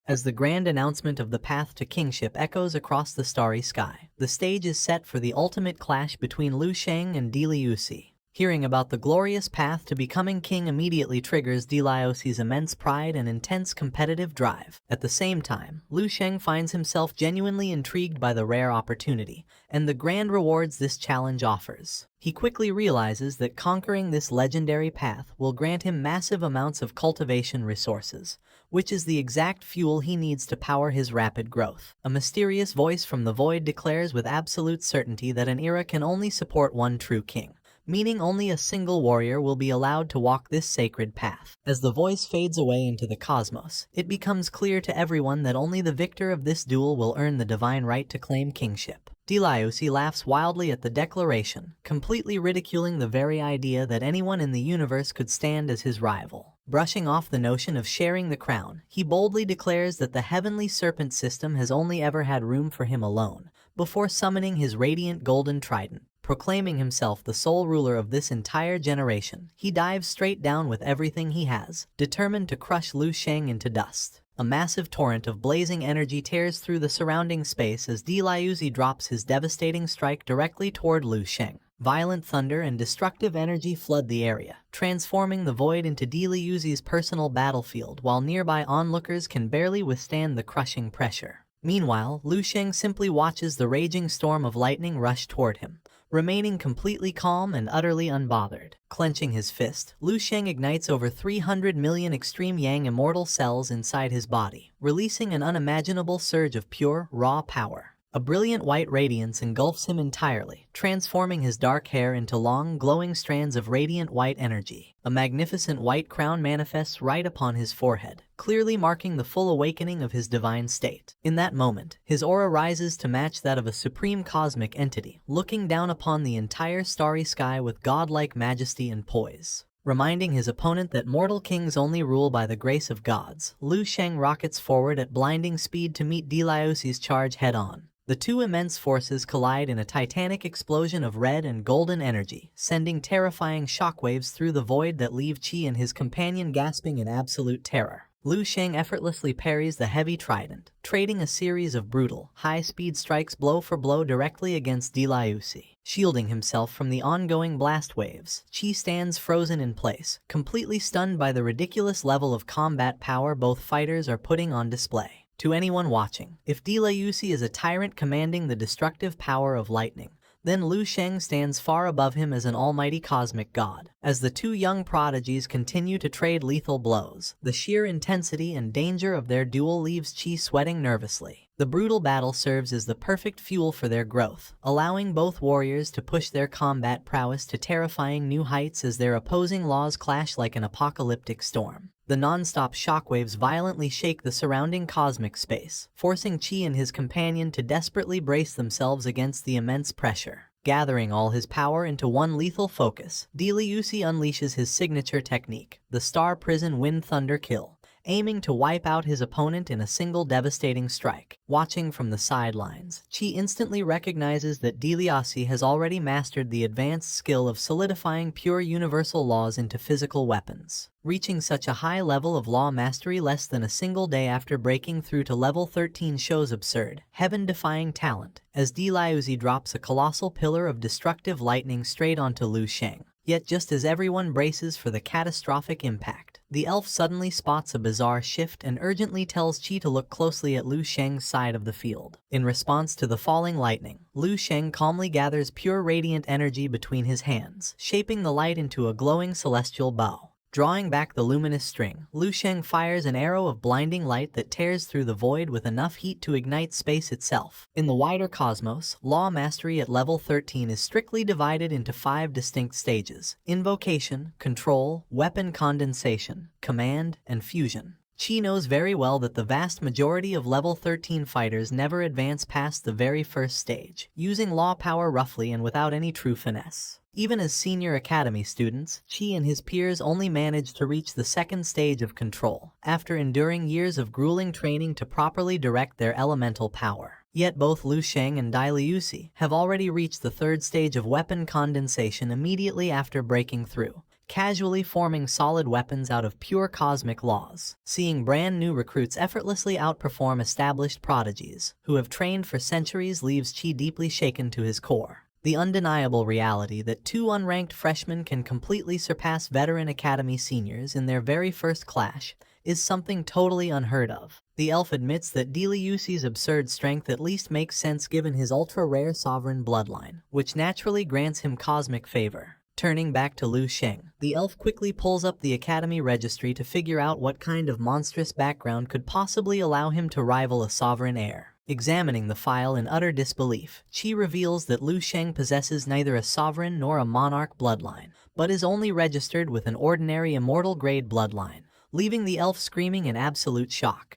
As the grand announcement of the path to kingship echoes across the starry sky, the stage is set for the ultimate clash between Liu Sheng and Di Liuxi. Hearing about the glorious path to becoming king immediately triggers Di Liuxi's immense pride and intense competitive drive. At the same time, Liu Sheng finds himself genuinely intrigued by the rare opportunity and the grand rewards this challenge offers. He quickly realizes that conquering this legendary path will grant him massive amounts of cultivation resources, which is the exact fuel he needs to power his rapid growth. A mysterious voice from the void declares with absolute certainty that an era can only support one true king, meaning only a single warrior will be allowed to walk this sacred path. As the voice fades away into the cosmos, it becomes clear to everyone that only the victor of this duel will earn the divine right to claim kingship. Di Liuxi laughs wildly at the declaration, completely ridiculing the very idea that anyone in the universe could stand as his rival. Brushing off the notion of sharing the crown, he boldly declares that the heavenly serpent system has only ever had room for him alone, before summoning his radiant golden trident. Proclaiming himself the sole ruler of this entire generation, he dives straight down with everything he has, determined to crush Liu Sheng into dust. A massive torrent of blazing energy tears through the surrounding space as Di Liuxi drops his devastating strike directly toward Liu Sheng. Violent thunder and destructive energy flood the area, transforming the void into Di Liuxi's personal battlefield, while nearby onlookers can barely withstand the crushing pressure. Meanwhile, Liu Sheng simply watches the raging storm of lightning rush toward him, remaining completely calm and utterly unbothered. Clenching his fist, Liu Sheng ignites over 300 million extreme yang immortal cells inside his body, releasing an unimaginable surge of pure, raw power. A brilliant white radiance engulfs him entirely, transforming his dark hair into long, glowing strands of radiant white energy. A magnificent white crown manifests right upon his forehead, clearly marking the full awakening of his divine state. In that moment, his aura rises to match that of a supreme cosmic entity, looking down upon the entire starry sky with godlike majesty and poise. Reminding his opponent that mortal kings only rule by the grace of gods, Liu Sheng rockets forward at blinding speed to meet Di Liuxi's charge head-on. The two immense forces collide in a titanic explosion of red and golden energy, sending terrifying shockwaves through the void that leave Qi and his companion gasping in absolute terror. Liu Sheng effortlessly parries the heavy trident, trading a series of brutal, high-speed strikes blow for blow directly against Di Liuxi. Shielding himself from the ongoing blast waves, Qi stands frozen in place, completely stunned by the ridiculous level of combat power both fighters are putting on display. To anyone watching, if Di Liuxi is a tyrant commanding the destructive power of lightning, then Liu Sheng stands far above him as an almighty cosmic god. As the two young prodigies continue to trade lethal blows, the sheer intensity and danger of their duel leaves Qi sweating nervously. The brutal battle serves as the perfect fuel for their growth, allowing both warriors to push their combat prowess to terrifying new heights as their opposing laws clash like an apocalyptic storm. The non-stop shockwaves violently shake the surrounding cosmic space, forcing Qi and his companion to desperately brace themselves against the immense pressure. Gathering all his power into one lethal focus, Di Liuxi unleashes his signature technique, the Star Prison Wind Thunder Kill, aiming to wipe out his opponent in a single devastating strike. Watching from the sidelines, Qi instantly recognizes that Di Liuxi has already mastered the advanced skill of solidifying pure universal laws into physical weapons. Reaching such a high level of law mastery less than a single day after breaking through to level 13 shows absurd, heaven-defying talent, as Di Liuxi drops a colossal pillar of destructive lightning straight onto Liu Sheng. Yet just as everyone braces for the catastrophic impact, the elf suddenly spots a bizarre shift and urgently tells Qi to look closely at Liu Sheng's side of the field. In response to the falling lightning, Liu Sheng calmly gathers pure radiant energy between his hands, shaping the light into a glowing celestial bow. Drawing back the luminous string, Liu Sheng fires an arrow of blinding light that tears through the void with enough heat to ignite space itself. In the wider cosmos, law mastery at level 13 is strictly divided into 5 distinct stages: invocation, control, weapon condensation, command, and fusion. Qi knows very well that the vast majority of level 13 fighters never advance past the very first stage, using law power roughly and without any true finesse. Even as senior academy students, Qi and his peers only manage to reach the second stage of control, after enduring years of grueling training to properly direct their elemental power. Yet both Liu Sheng and Di Liuxi have already reached the third stage of weapon condensation immediately after breaking through, casually forming solid weapons out of pure cosmic laws. Seeing brand new recruits effortlessly outperform established prodigies who have trained for centuries leaves Chi deeply shaken to his core. The undeniable reality that two unranked freshmen can completely surpass veteran academy seniors in their very first clash is something totally unheard of. The elf admits that Deliusi's absurd strength at least makes sense given his ultra-rare sovereign bloodline, which naturally grants him cosmic favor. Turning back to Lu Sheng, the elf quickly pulls up the academy registry to figure out what kind of monstrous background could possibly allow him to rival a sovereign heir. Examining the file in utter disbelief, Chi reveals that Lu Sheng possesses neither a sovereign nor a monarch bloodline, but is only registered with an ordinary immortal grade bloodline, leaving the elf screaming in absolute shock.